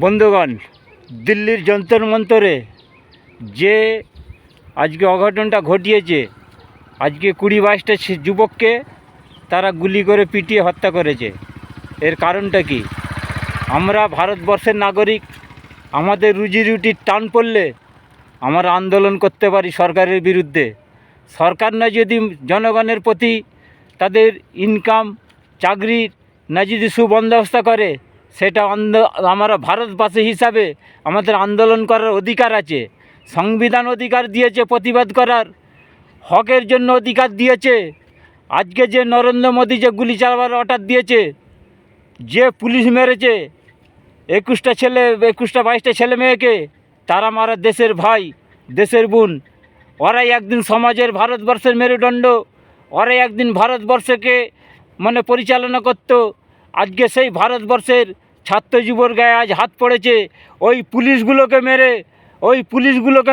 বন্ধুগণ, দিল্লির যন্তর মন্তরে যে আজকে অঘটনটা ঘটিয়েছে, আজকে 20-22টা যুবককে তারা গুলি করে পিটিয়ে হত্যা করেছে। এর কারণটা কি? আমরা ভারতবর্ষের নাগরিক, আমাদের রুজি রুটির টান পড়লে আমরা আন্দোলন করতে পারি সরকারের বিরুদ্ধে। সরকার না যদি জনগণের প্রতি তাদের ইনকাম চাকরির না যদি সুবন্দোবস্ত করে, সেটা আমরা ভারতবাসী হিসাবে আমাদের আন্দোলন করার অধিকার আছে। সংবিধান অধিকার দিয়েছে প্রতিবাদ করার, হকের জন্য অধিকার দিয়েছে। আজকে যে নরেন্দ্র মোদী যে গুলি চালাবার অর্ডার দিয়েছে, যে পুলিশ মেরেছে 21-22টা ছেলে মেয়েকে, তারা মারা দেশের ভাই, দেশের বোন। ওরাই একদিন সমাজের ভারতবর্ষের মেরুদণ্ড, ওরাই একদিন ভারতবর্ষকে পরিচালনা করত। আজকে সেই ভারতবর্ষের ছাত্র যুবর গায়ে আজ হাত পড়েছে। ওই পুলিশগুলোকে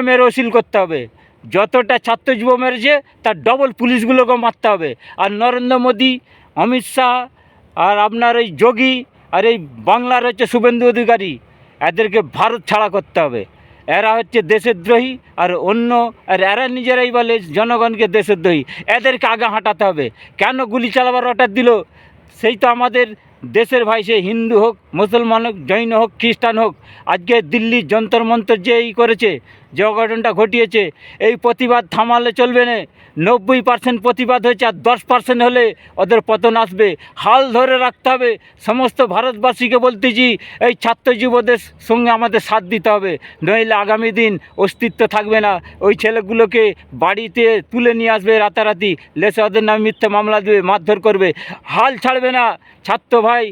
মেরে অশীল করতে হবে। যতটা ছাত্র যুব মেরেছে তার ডবল পুলিশগুলোকে মারতে হবে। আর নরেন্দ্র মোদী, অমিত শাহ, আর আপনার এই যোগী, আর এই বাংলার হচ্ছে শুভেন্দু অধিকারী, এদেরকে ভারত ছাড়া করতে হবে। এরা হচ্ছে দেশদ্রোহী, আর এরা নিজেরাই বলে জনগণকে দেশদ্রোহী। এদেরকে আগে হাঁটাতে হবে। কেন গুলি চালাবার অর্ডার দিল? সেই তো আমাদের দেশের ভাই, সে হিন্দু হোক, মুসলমান হোক, জৈন হোক, খ্রিস্টান হোক। আজকে দিল্লির যন্তর মন্তর যে করেছে, যে অঘটনটা ঘটিয়েছে, এই প্রতিবাদ থামালে চলবে না। 90% প্রতিবাদ হয়েছে, আর 10% হলে ওদের পতন আসবে। হাল ধরে রাখতে হবে। সমস্ত ভারতবাসীকে বলতেছি, এই ছাত্র যুবদের সঙ্গে আমাদের সাথ দিতে হবে, নইলে আগামী দিন অস্তিত্ব থাকবে না। ওই ছেলেগুলোকে বাড়িতে তুলে নিয়ে আসবে রাতারাতি, লেসে ওদের নামে মিথ্যা মামলা দেবে, মারধর করবে। হাল ছাড়বে না ছাত্র ভাই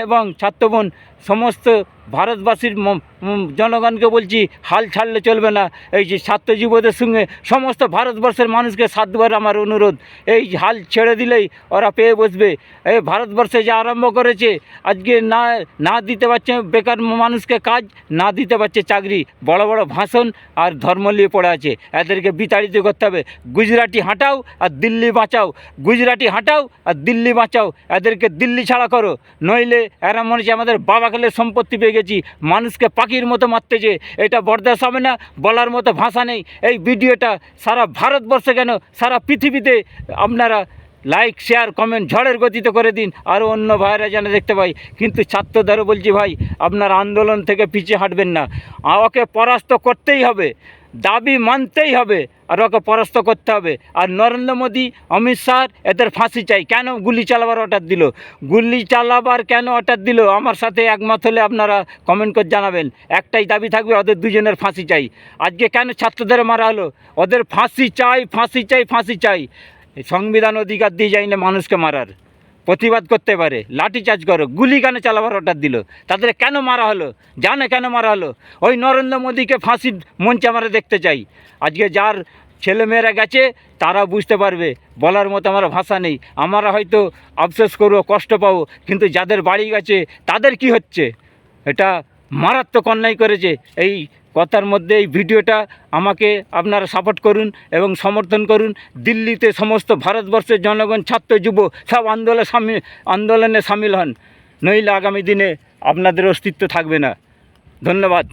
এবং ছাত্র বোন, সমস্ত ভারতবাসীর জনগণকে বলছি, হাল ছাড়লে চলবে না। এই যে ছাত্র যুবদের সঙ্গে সমস্ত ভারতবর্ষের মানুষকে সাথ দেওয়ার আমার অনুরোধ। এই হাল ছেড়ে দিলেই ওরা পেয়ে বসবে। এই ভারতবর্ষে যে আরম্ভ করেছে, আজকে না দিতে পারছে বেকার মানুষকে কাজ, না দিতে পারছে চাকরি, বড় বড় ভাষণ আর ধর্ম নিয়ে পড়ে আছে। এদেরকে বিতাড়িত করতে হবে। গুজরাটি হাঁটাও আর দিল্লি বাঁচাও, গুজরাটি হাঁটাও আর দিল্লি বাঁচাও। এদেরকে দিল্লি ছাড়া করো, নইলে এরা মনে হচ্ছে আমাদের বাবাকালের সম্পত্তি পেয়ে গেছি, মানুষকে পাখির মতো মারতেছে। এটা বরদাস্ত হবে না, বলার মতো ভাষা নেই। এই ভিডিওটা সারা ভারতবর্ষে কেন সারা পৃথিবীতে আপনারা লাইক, শেয়ার, কমেন্ট ঝড়ের গতিতে করে দিন, আরও অন্য ভাইয়েরা যেন দেখতে পাই। কিন্তু ছাত্রদেরও বলছি, ভাই আপনার আন্দোলন থেকে পিছিয়ে হাঁটবেন না। ওকে পরাস্ত করতেই হবে, দাবি মানতেই হবে, আর ওকে পরাস্ত করতে হবে। আর নরেন্দ্র মোদী, অমিত শাহ, এদের ফাঁসি চাই। কেন গুলি চালাবার অর্ডার দিল? গুলি চালাবার কেন অর্ডার দিল? আমার সাথে একমত হলে আপনারা কমেন্ট করে জানাবেন। একটাই দাবি থাকবে, ওদের দুজনের ফাঁসি চাই। আজকে কেন ছাত্রদের মারা হলো? ওদের ফাঁসি চাই, ফাঁসি চাই, ফাঁসি চাই। সংবিধান অধিকার দিয়ে যায় না মানুষকে মারার। প্রতিবাদ করতে পারে, লাঠিচার্জ করো। গুলি কেন চালাবার অর্ডার দিল? তাদের কেন মারা হলো? জানে কেন মারা হলো? ওই নরেন্দ্র মোদীকে ফাঁসির মঞ্চে আমরা দেখতে চাই। আজকে যার ছেলেমেয়েরা গেছে তারা বুঝতে পারবে, বলার মতো আমার ভাষা নেই। আমরা হয়তো আফসোস করবো, কষ্ট পাবো, কিন্তু যাদের বাড়ি গেছে তাদের কি হচ্ছে? এটা মারাত্মক অন্যায় করেছে। এই কথার মধ্যে এই ভিডিওটা আমাকে আপনারা সাপোর্ট করুন এবং সমর্থন করুন। দিল্লিতে সমস্ত ভারতবর্ষের জনগণ, ছাত্র যুব সব আন্দোলনে সামিল হন, নইলে আগামী দিনে আপনাদের অস্তিত্ব থাকবে না। ধন্যবাদ।